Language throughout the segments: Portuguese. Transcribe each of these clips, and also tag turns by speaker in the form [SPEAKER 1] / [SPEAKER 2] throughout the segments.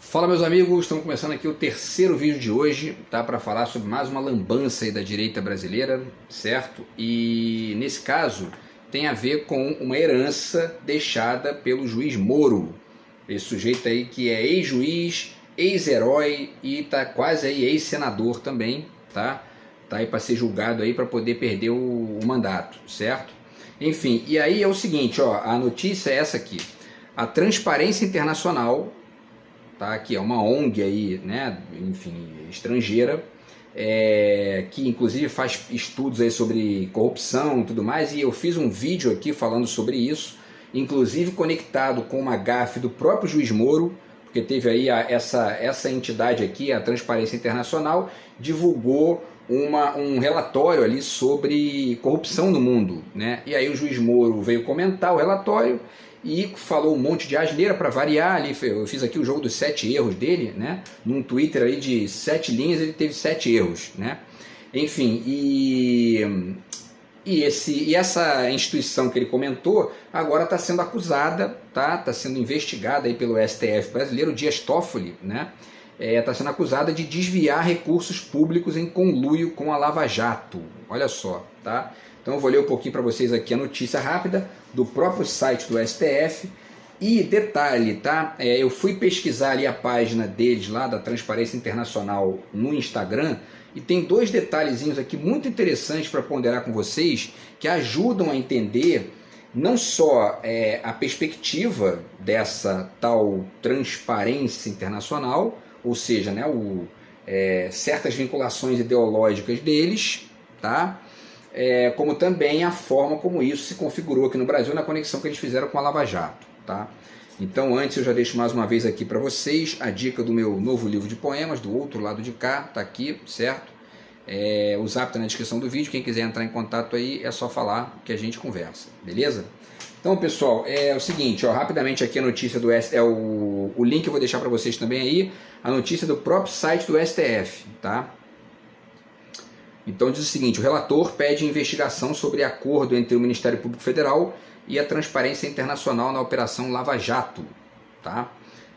[SPEAKER 1] Fala, meus amigos, estamos começando aqui o terceiro vídeo de hoje, tá? Para falar sobre mais uma lambança aí da direita brasileira, certo? E nesse caso tem a ver com uma herança deixada pelo juiz Moro, esse sujeito aí que é ex-juiz, ex-herói e tá quase aí ex-senador também, tá? Tá aí para ser julgado aí para poder perder o mandato, certo? Enfim, e aí é o seguinte, ó, a notícia é essa aqui: a Transparência Internacional, tá, que é uma ONG aí, né, enfim, estrangeira, que inclusive faz estudos aí sobre corrupção e tudo mais, e eu fiz um vídeo aqui falando sobre isso, inclusive conectado com uma gafe do próprio juiz Moro, porque teve aí essa entidade aqui, a Transparência Internacional, divulgou um relatório ali sobre corrupção no mundo, né? E aí o juiz Moro veio comentar o relatório e falou um monte de asneira para variar ali. Eu fiz aqui o jogo dos 7 erros dele, né? Num Twitter aí de 7 linhas ele teve 7 erros, né? Enfim, essa instituição que ele comentou agora está sendo acusada, tá? Está sendo investigada aí pelo STF brasileiro, o Dias Toffoli, né? Está sendo acusada de desviar recursos públicos em conluio com a Lava Jato. Olha só, tá? Então eu vou ler um pouquinho para vocês aqui a notícia rápida do próprio site do STF. E detalhe, tá? Eu fui pesquisar ali a página deles lá, da Transparência Internacional, no Instagram, e tem 2 detalhezinhos aqui muito interessantes para ponderar com vocês, que ajudam a entender não só a perspectiva dessa tal transparência internacional, ou seja, né, certas vinculações ideológicas deles, tá? Como também a forma como isso se configurou aqui no Brasil na conexão que eles fizeram com a Lava Jato, tá? Então, antes eu já deixo mais uma vez aqui para vocês a dica do meu novo livro de poemas, Do Outro Lado de Cá, tá aqui, certo? O zap está na descrição do vídeo, quem quiser entrar em contato aí é só falar que a gente conversa, beleza? Então, pessoal, é o seguinte, ó, rapidamente aqui a notícia do STF, o link eu vou deixar para vocês também aí, a notícia do próprio site do STF, tá? Então diz o seguinte: o relator pede investigação sobre acordo entre o Ministério Público Federal e a Transparência Internacional na Operação Lava Jato, tá?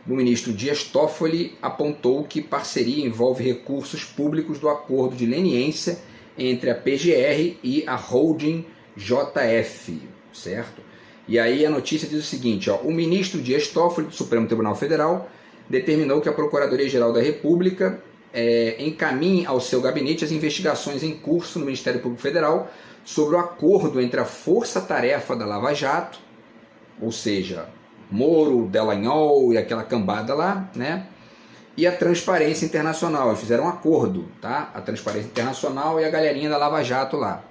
[SPEAKER 1] O ministro Dias Toffoli apontou que parceria envolve recursos públicos do acordo de leniência entre a PGR e a holding JF, certo? E aí a notícia diz o seguinte, ó: o ministro Dias Toffoli, do Supremo Tribunal Federal, determinou que a Procuradoria-Geral da República encaminhe ao seu gabinete as investigações em curso no Ministério Público Federal sobre o acordo entre a força-tarefa da Lava Jato, ou seja, Moro, Dallagnol e aquela cambada lá, né? E a Transparência Internacional. Eles fizeram um acordo, tá? A Transparência Internacional e a galerinha da Lava Jato lá.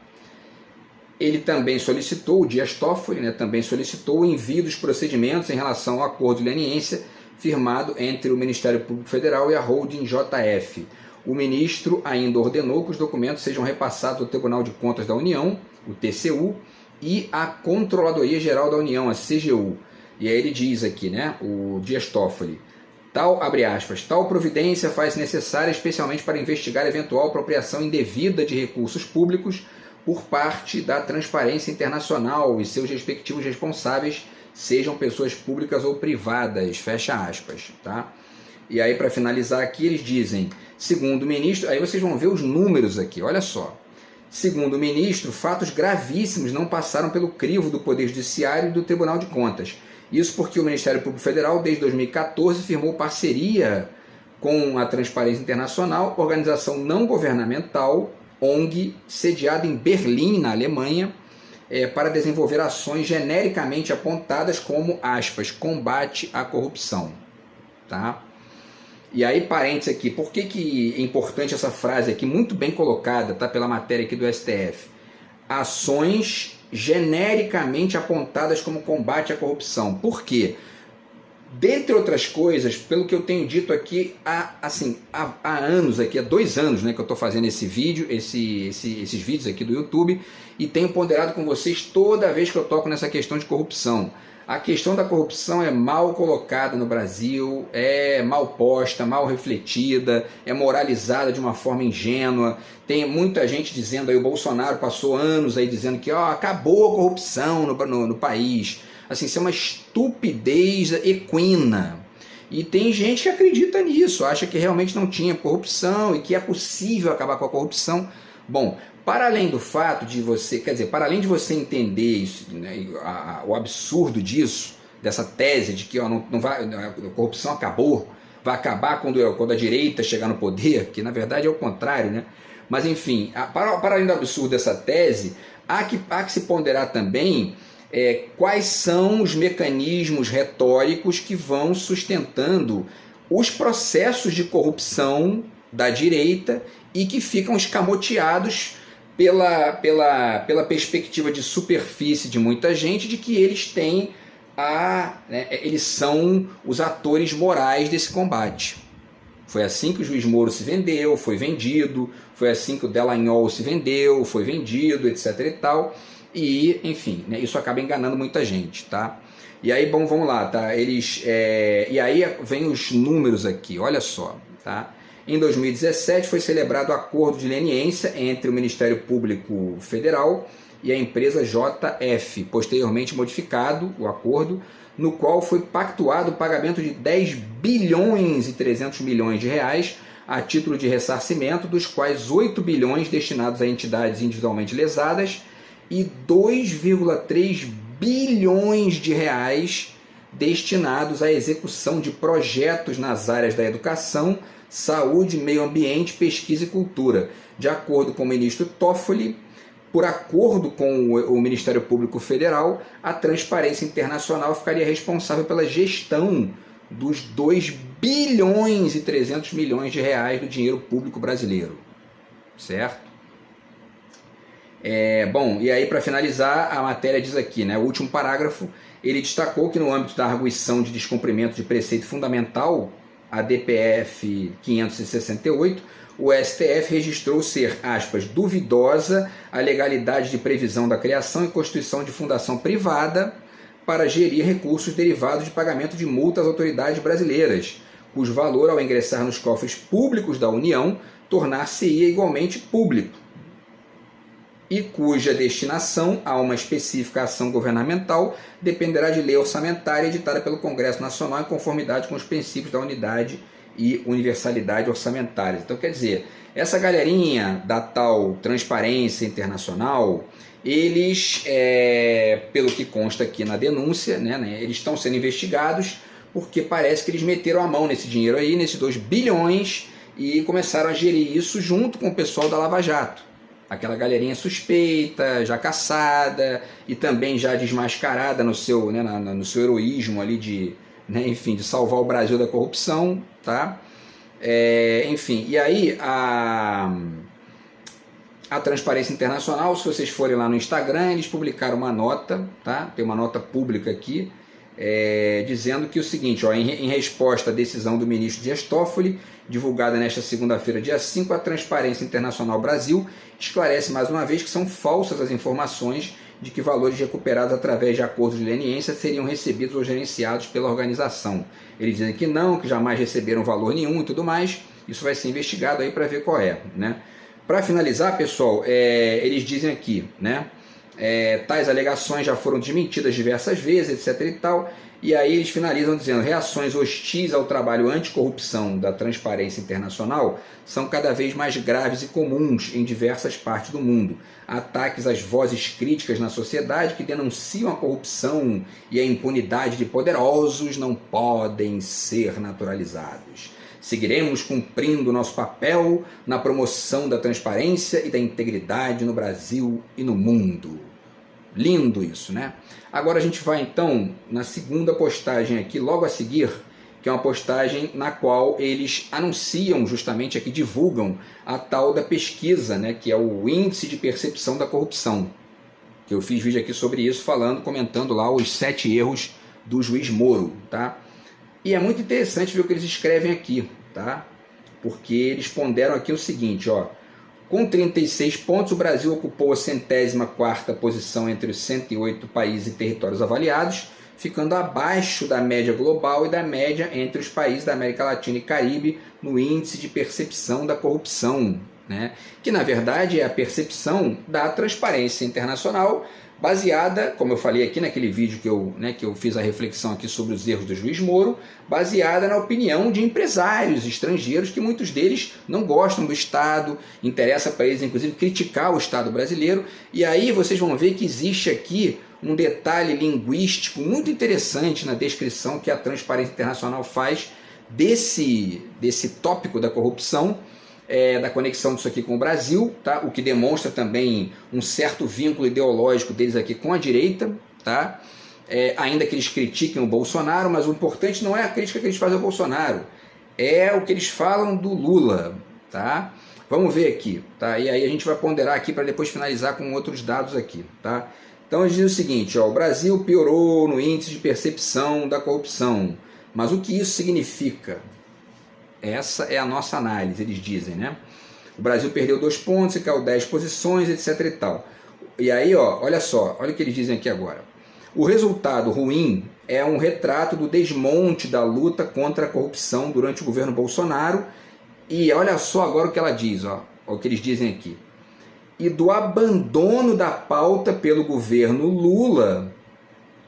[SPEAKER 1] Ele também solicitou, o Dias Toffoli, né, também solicitou o envio dos procedimentos em relação ao acordo de leniência firmado entre o Ministério Público Federal e a holding JF. O ministro ainda ordenou que os documentos sejam repassados ao Tribunal de Contas da União, o TCU, e à Controladoria Geral da União, a CGU. E aí ele diz aqui, né, o Dias Toffoli, abre aspas, tal providência faz necessária especialmente para investigar eventual apropriação indevida de recursos públicos por parte da Transparência Internacional e seus respectivos responsáveis, sejam pessoas públicas ou privadas, fecha aspas, tá? E aí, para finalizar aqui, eles dizem, segundo o ministro, aí vocês vão ver os números aqui, olha só. Segundo o ministro, fatos gravíssimos não passaram pelo crivo do Poder Judiciário e do Tribunal de Contas. Isso porque o Ministério Público Federal, desde 2014, firmou parceria com a Transparência Internacional, organização não governamental, ONG, sediada em Berlim, na Alemanha, para desenvolver ações genericamente apontadas como, aspas, combate à corrupção. Tá? E aí, parênteses aqui, por que é importante essa frase aqui, muito bem colocada, tá, pela matéria aqui do STF? Ações genericamente apontadas como combate à corrupção. Por quê? Dentre outras coisas, pelo que eu tenho dito aqui há anos, aqui, há 2 anos, né, que eu estou fazendo esse vídeo, esses vídeos aqui do YouTube, e tenho ponderado com vocês toda vez que eu toco nessa questão de corrupção. A questão da corrupção é mal colocada no Brasil, é mal posta, mal refletida, é moralizada de uma forma ingênua. Tem muita gente dizendo aí, o Bolsonaro passou anos aí dizendo que acabou a corrupção no país. Assim, isso é uma estupidez equina. E tem gente que acredita nisso, acha que realmente não tinha corrupção e que é possível acabar com a corrupção. Bom, para além do fato de você, quer dizer, para além de você entender isso, né, o absurdo disso, dessa tese de que ó, não vai, a corrupção acabou, vai acabar quando a direita chegar no poder, que na verdade é o contrário, né? Mas enfim, para além do absurdo dessa tese, há que se ponderar também quais são os mecanismos retóricos que vão sustentando os processos de corrupção da direita e que ficam escamoteados pela perspectiva de superfície de muita gente de que eles têm eles são os atores morais desse combate. Foi assim que o juiz Moro se vendeu, foi vendido, foi assim que o Dallagnol se vendeu, foi vendido, etc e tal. E, enfim, né, isso acaba enganando muita gente, tá? E aí, bom, vamos lá, tá? E aí vem os números aqui, olha só, tá? Em 2017 foi celebrado o acordo de leniência entre o Ministério Público Federal e a empresa JF, posteriormente modificado o acordo, no qual foi pactuado o pagamento de 10 bilhões e 300 milhões de reais a título de ressarcimento, dos quais 8 bilhões destinados a entidades individualmente lesadas e 2,3 bilhões de reais destinados à execução de projetos nas áreas da educação, saúde, meio ambiente, pesquisa e cultura. De acordo com o ministro Toffoli, por acordo com o Ministério Público Federal, a Transparência Internacional ficaria responsável pela gestão dos 2 bilhões e 300 milhões de reais do dinheiro público brasileiro. Certo? Bom, e aí para finalizar, a matéria diz aqui, né, o último parágrafo, ele destacou que no âmbito da arguição de descumprimento de preceito fundamental, a DPF 568, o STF registrou ser, aspas, duvidosa a legalidade de previsão da criação e constituição de fundação privada para gerir recursos derivados de pagamento de multas às autoridades brasileiras, cujo valor, ao ingressar nos cofres públicos da União, tornar-se-ia igualmente público, e cuja destinação a uma específica ação governamental dependerá de lei orçamentária editada pelo Congresso Nacional em conformidade com os princípios da unidade e universalidade orçamentárias. Então, quer dizer, essa galerinha da tal Transparência Internacional, eles, pelo que consta aqui na denúncia, né, eles estão sendo investigados porque parece que eles meteram a mão nesse dinheiro aí, nesses 2 bilhões, e começaram a gerir isso junto com o pessoal da Lava Jato. Aquela galerinha suspeita, já caçada e também já desmascarada no seu, né, no seu heroísmo ali de, né, enfim, de salvar o Brasil da corrupção, tá? Enfim, e aí a Transparência Internacional, se vocês forem lá no Instagram, eles publicaram uma nota, tá? Tem uma nota pública aqui, dizendo que o seguinte, ó, em resposta à decisão do ministro Dias Toffoli, divulgada nesta segunda-feira, dia 5, a Transparência Internacional Brasil esclarece mais uma vez que são falsas as informações de que valores recuperados através de acordos de leniência seriam recebidos ou gerenciados pela organização. Eles dizem que não, que jamais receberam valor nenhum e tudo mais. Isso vai ser investigado aí para ver qual é, né? Para finalizar, pessoal, eles dizem aqui, né? Tais alegações já foram desmentidas diversas vezes, etc. e tal. E aí eles finalizam dizendo: reações hostis ao trabalho anticorrupção da Transparência Internacional são cada vez mais graves e comuns em diversas partes do mundo. Ataques às vozes críticas na sociedade que denunciam a corrupção e a impunidade de poderosos não podem ser naturalizados. Seguiremos cumprindo nosso papel na promoção da transparência e da integridade no Brasil e no mundo. Lindo isso, né? Agora a gente vai então na segunda postagem aqui, logo a seguir, que é uma postagem na qual eles anunciam justamente aqui, divulgam a tal da pesquisa, né, que é o Índice de Percepção da Corrupção. Que eu fiz vídeo aqui sobre isso, comentando lá os 7 erros do juiz Moro, tá? E é muito interessante ver o que eles escrevem aqui, tá? Porque eles ponderam aqui o seguinte, ó. Com 36 pontos, o Brasil ocupou a 104ª posição entre os 108 países e territórios avaliados, ficando abaixo da média global e da média entre os países da América Latina e Caribe no índice de percepção da corrupção. né? Que na verdade é a percepção da transparência internacional baseada, como eu falei aqui naquele vídeo que eu fiz a reflexão aqui sobre os erros do juiz Moro, baseada na opinião de empresários estrangeiros, que muitos deles não gostam do Estado, interessa para eles inclusive criticar o Estado brasileiro, e aí vocês vão ver que existe aqui um detalhe linguístico muito interessante na descrição que a Transparência Internacional faz desse tópico da corrupção, da conexão disso aqui com o Brasil, tá? O que demonstra também um certo vínculo ideológico deles aqui com a direita, tá? Ainda que eles critiquem o Bolsonaro, mas o importante não é a crítica que eles fazem ao Bolsonaro, é o que eles falam do Lula, tá? Vamos ver aqui, tá? E aí a gente vai ponderar aqui para depois finalizar com outros dados aqui, tá? Então eles dizem o seguinte, ó, o Brasil piorou no índice de percepção da corrupção, mas o que isso significa? Essa é a nossa análise, eles dizem, né? O Brasil perdeu 2 pontos e caiu 10 posições, etc e tal. E aí, ó, olha só, olha o que eles dizem aqui agora. O resultado ruim é um retrato do desmonte da luta contra a corrupção durante o governo Bolsonaro. E olha só agora o que ela diz, ó, o que eles dizem aqui. E do abandono da pauta pelo governo Lula,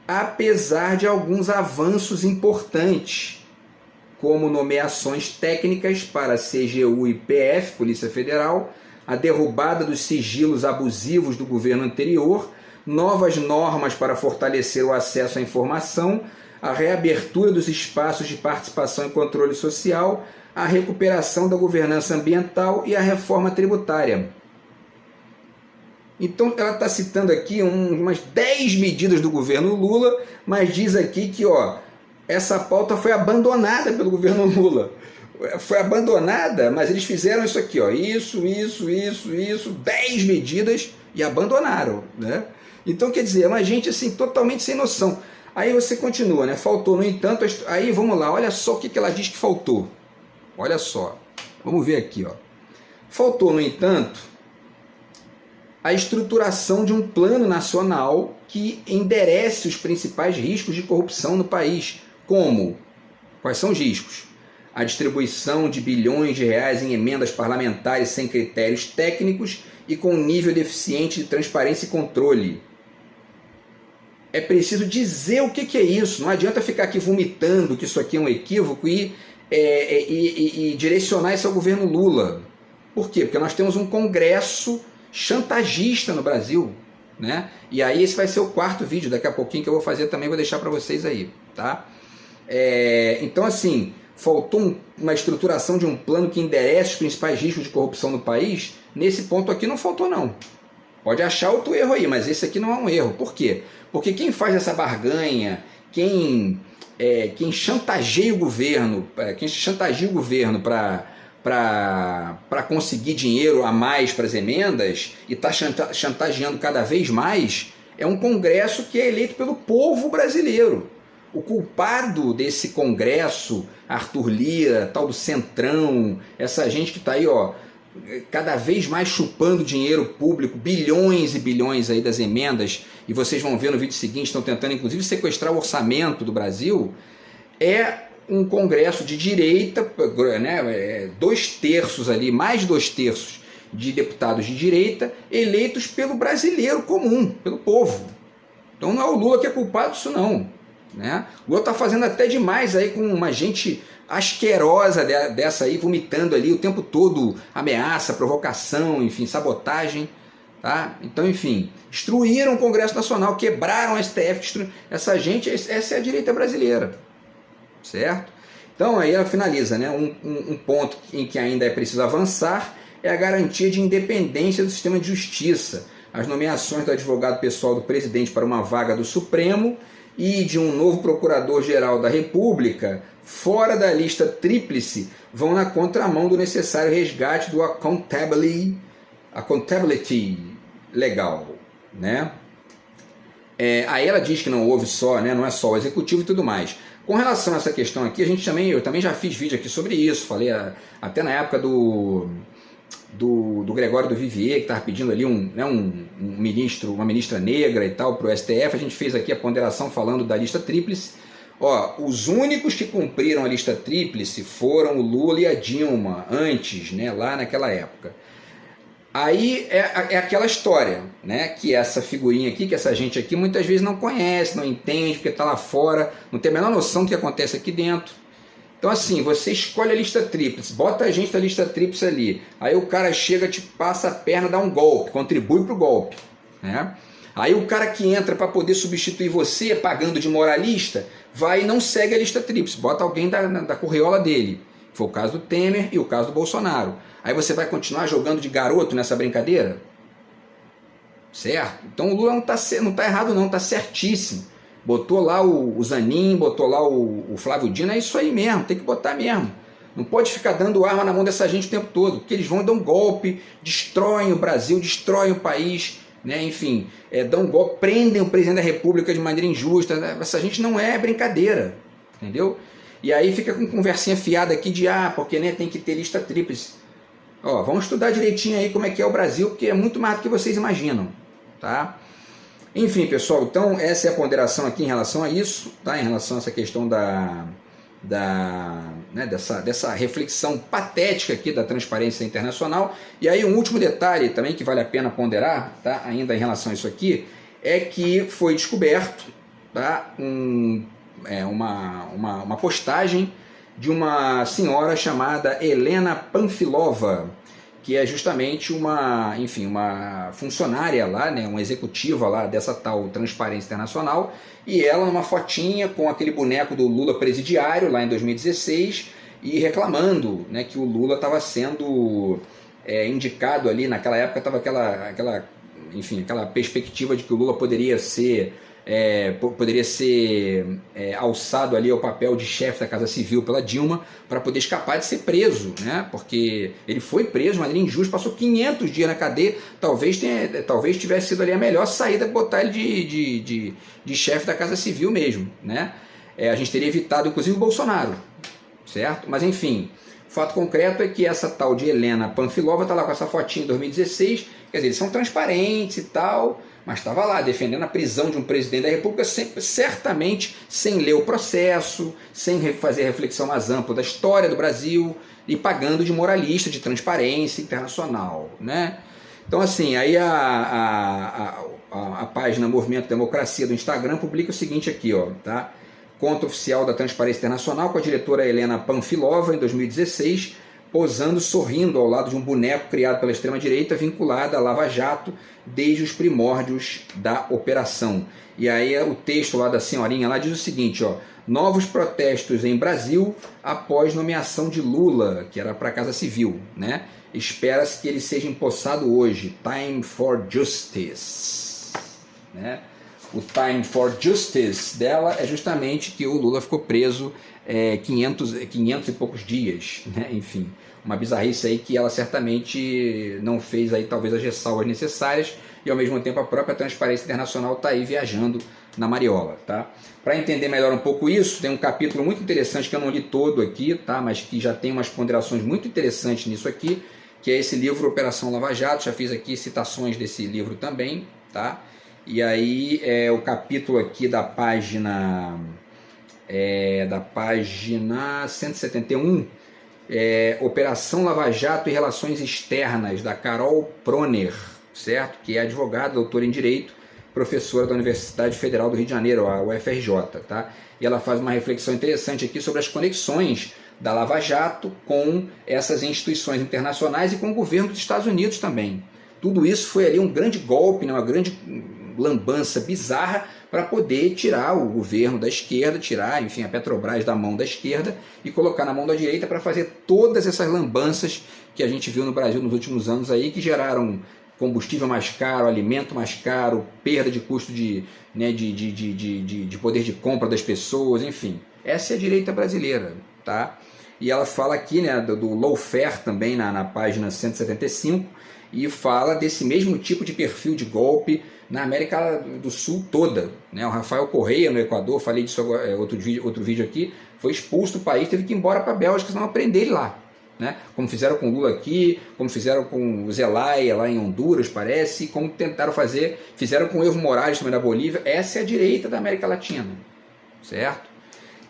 [SPEAKER 1] apesar de alguns avanços importantes, como nomeações técnicas para CGU e PF, Polícia Federal, a derrubada dos sigilos abusivos do governo anterior, novas normas para fortalecer o acesso à informação, a reabertura dos espaços de participação e controle social, a recuperação da governança ambiental e a reforma tributária. Então ela está citando aqui umas 10 medidas do governo Lula, mas diz aqui que, ó, essa pauta foi abandonada pelo governo Lula. Foi abandonada, mas eles fizeram isso aqui, ó, isso, 10 medidas e abandonaram, né? Então, quer dizer, é uma gente assim totalmente sem noção. Aí você continua, né? Faltou, no entanto, aí vamos lá, olha só o que ela diz que faltou. Olha só, vamos ver aqui, ó. Faltou, no entanto, a estruturação de um plano nacional que enderece os principais riscos de corrupção no país. Como? Quais são os riscos? A distribuição de bilhões de reais em emendas parlamentares sem critérios técnicos e com nível deficiente de transparência e controle. É preciso dizer o que é isso. Não adianta ficar aqui vomitando que isso aqui é um equívoco e direcionar isso ao governo Lula. Por quê? Porque nós temos um Congresso chantagista no Brasil, né? E aí esse vai ser o 4º vídeo, daqui a pouquinho que eu vou fazer também, vou deixar para vocês aí, tá? Então assim, faltou uma estruturação de um plano que enderece os principais riscos de corrupção no país. Nesse ponto aqui não faltou não. Pode achar outro erro aí, mas esse aqui não é um erro. Por quê? Porque quem faz essa barganha, quem chantageia o governo, para conseguir dinheiro a mais para as emendas e está chantageando cada vez mais, é um Congresso que é eleito pelo povo brasileiro. O culpado desse Congresso, Arthur Lira, tal do Centrão, essa gente que está aí, ó, cada vez mais chupando dinheiro público, bilhões e bilhões aí das emendas, e vocês vão ver no vídeo seguinte, estão tentando inclusive sequestrar o orçamento do Brasil, é um Congresso de direita, né, 2/3 ali, mais de 2/3 de deputados de direita, eleitos pelo brasileiro comum, pelo povo. Então não é o Lula que é culpado disso não, né? O Lula está fazendo até demais aí com uma gente asquerosa dessa aí, vomitando ali o tempo todo ameaça, provocação, enfim, sabotagem, tá? Então, enfim, destruíram o Congresso Nacional, quebraram a STF, essa gente, essa é a direita brasileira, certo? Então aí ela finaliza, né? Um ponto em que ainda é preciso avançar é a garantia de independência do sistema de justiça, as nomeações do advogado pessoal do presidente para uma vaga do Supremo e de um novo procurador-geral da República fora da lista tríplice vão na contramão do necessário resgate do accountability legal, né? Aí ela diz que não houve só, né, não é só o executivo e tudo mais. Com relação a essa questão aqui, eu também já fiz vídeo aqui sobre isso, falei até na época do Gregório do Vivier, que estava pedindo ali uma ministra negra e tal para o STF, a gente fez aqui a ponderação falando da lista tríplice. Ó, os únicos que cumpriram a lista tríplice foram o Lula e a Dilma, antes, né, lá naquela época. Aí é aquela história, né? Que essa figurinha aqui, que essa gente aqui muitas vezes não conhece, não entende, porque está lá fora, não tem a menor noção do que acontece aqui dentro. Então assim, você escolhe a lista tríplice, bota a gente na lista tríplice ali, aí o cara chega, te passa a perna, dá um golpe, contribui para o golpe, né? Aí o cara que entra para poder substituir você, pagando de moralista, vai e não segue a lista tríplice, bota alguém da correola dele. Foi o caso do Temer e o caso do Bolsonaro. Aí você vai continuar jogando de garoto nessa brincadeira? Certo? Então o Lula não tá errado não, está certíssimo. Botou lá o Zanin, botou lá o Flávio Dino, é isso aí mesmo, tem que botar mesmo. Não pode ficar dando arma na mão dessa gente o tempo todo, porque eles vão dar um golpe, destroem o Brasil, destroem o país, né? Enfim, dão um golpe, prendem o presidente da República de maneira injusta. Né? Essa gente não é brincadeira, entendeu? E aí fica com conversinha fiada aqui de, porque né, tem que ter lista tríplice. Ó, vamos estudar direitinho aí como é que é o Brasil, porque é muito mais do que vocês imaginam, tá? Enfim, pessoal, então essa é a ponderação aqui em relação a isso, tá? Em relação a essa questão dessa reflexão patética aqui da transparência internacional. E aí um último detalhe também que vale a pena ponderar, tá? Ainda em relação a isso aqui, é que foi descoberto, tá? Uma postagem de uma senhora chamada Helena Panfilova, que é justamente uma funcionária lá, né, uma executiva lá dessa tal Transparência Internacional, e ela numa fotinha com aquele boneco do Lula presidiário lá em 2016 e reclamando, né, que o Lula estava sendo indicado ali, naquela época estava aquela perspectiva de que o Lula poderia ser alçado ali ao papel de chefe da Casa Civil pela Dilma para poder escapar de ser preso, né? Porque ele foi preso de maneira injusta, passou 500 dias na cadeia, talvez tivesse sido ali a melhor saída botar ele de chefe da Casa Civil mesmo, né? A gente teria evitado inclusive o Bolsonaro, certo? Mas enfim, o fato concreto é que essa tal de Helena Panfilova está lá com essa fotinha em 2016, quer dizer, eles são transparentes e tal, mas estava lá defendendo a prisão de um presidente da República, certamente sem ler o processo, sem fazer reflexão mais ampla da história do Brasil e pagando de moralista, de transparência internacional, né? Então assim, aí a página Movimento Democracia do Instagram publica o seguinte aqui, ó, tá? Conta oficial da Transparência Internacional com a diretora Helena Panfilova em 2016, posando, sorrindo ao lado de um boneco criado pela extrema-direita vinculado à Lava Jato desde os primórdios da operação. E aí o texto lá da senhorinha lá diz o seguinte, ó: novos protestos em Brasil após nomeação de Lula, que era para a Casa Civil, né? Espera-se que ele seja empossado hoje. Time for Justice, né? O Time for Justice dela é justamente que o Lula ficou preso 500 e poucos dias, né? Enfim, uma bizarrice aí que ela certamente não fez aí talvez as ressalvas necessárias, e ao mesmo tempo a própria Transparência Internacional está aí viajando na mariola, tá? Para entender melhor um pouco isso, tem um capítulo muito interessante que eu não li todo aqui, tá? Mas que já tem umas ponderações muito interessantes nisso aqui, que é esse livro Operação Lava Jato. Já fiz aqui citações desse livro também, tá? E aí o capítulo aqui da página 171, Operação Lava Jato e Relações Externas, da Carol Proner, certo? Que é advogada, doutora em Direito, professora da Universidade Federal do Rio de Janeiro, a UFRJ, tá? E ela faz uma reflexão interessante aqui sobre as conexões da Lava Jato com essas instituições internacionais e com o governo dos Estados Unidos também. Tudo isso foi ali um grande golpe, né? Uma grande lambança bizarra para poder tirar o governo da esquerda, tirar, enfim, a Petrobras da mão da esquerda e colocar na mão da direita para fazer todas essas lambanças que a gente viu no Brasil nos últimos anos aí, que geraram combustível mais caro, alimento mais caro, perda de custo de poder de compra das pessoas, enfim. Essa é a direita brasileira, tá? E ela fala aqui, né, do lawfare também na página 175, e fala desse mesmo tipo de perfil de golpe na América do Sul toda, né? O Rafael Correia no Equador, falei disso agora, outro vídeo aqui, foi expulso do país, teve que ir embora para a Bélgica, senão prender ele lá, né? Como fizeram com o Lula aqui, como fizeram com o Zelaya lá em Honduras, parece, e como fizeram com o Evo Morales também da Bolívia. Essa é a direita da América Latina, certo?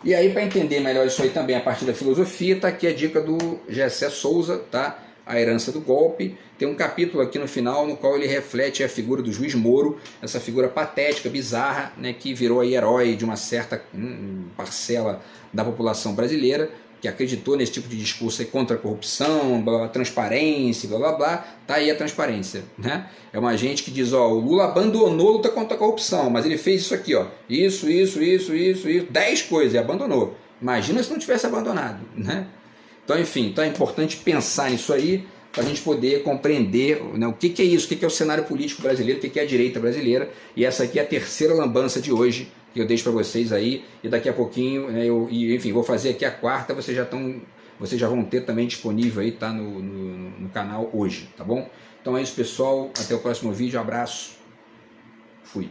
[SPEAKER 1] E aí, para entender melhor isso aí também a partir da filosofia, tá aqui a dica do Gessé Souza, tá? A Herança do Golpe. Tem um capítulo aqui no final no qual ele reflete a figura do juiz Moro, essa figura patética, bizarra, né, que virou aí herói de uma certa parcela da população brasileira, que acreditou nesse tipo de discurso aí contra a corrupção, blá, blá, transparência, blá blá blá. Tá aí a transparência, né? É uma gente que diz, ó, o Lula abandonou a luta contra a corrupção, mas ele fez isso aqui, ó, isso, 10 coisas, e abandonou. Imagina se não tivesse abandonado, né? Então, enfim, então é importante pensar nisso aí, para a gente poder compreender, né, o que é isso, o que é o cenário político brasileiro, o que é a direita brasileira, e essa aqui é a terceira lambança de hoje, que eu deixo para vocês aí, e daqui a pouquinho, né, enfim, vou fazer aqui a quarta, vocês já vão ter também disponível aí, tá, no canal hoje, tá bom? Então é isso, pessoal, até o próximo vídeo, abraço, fui.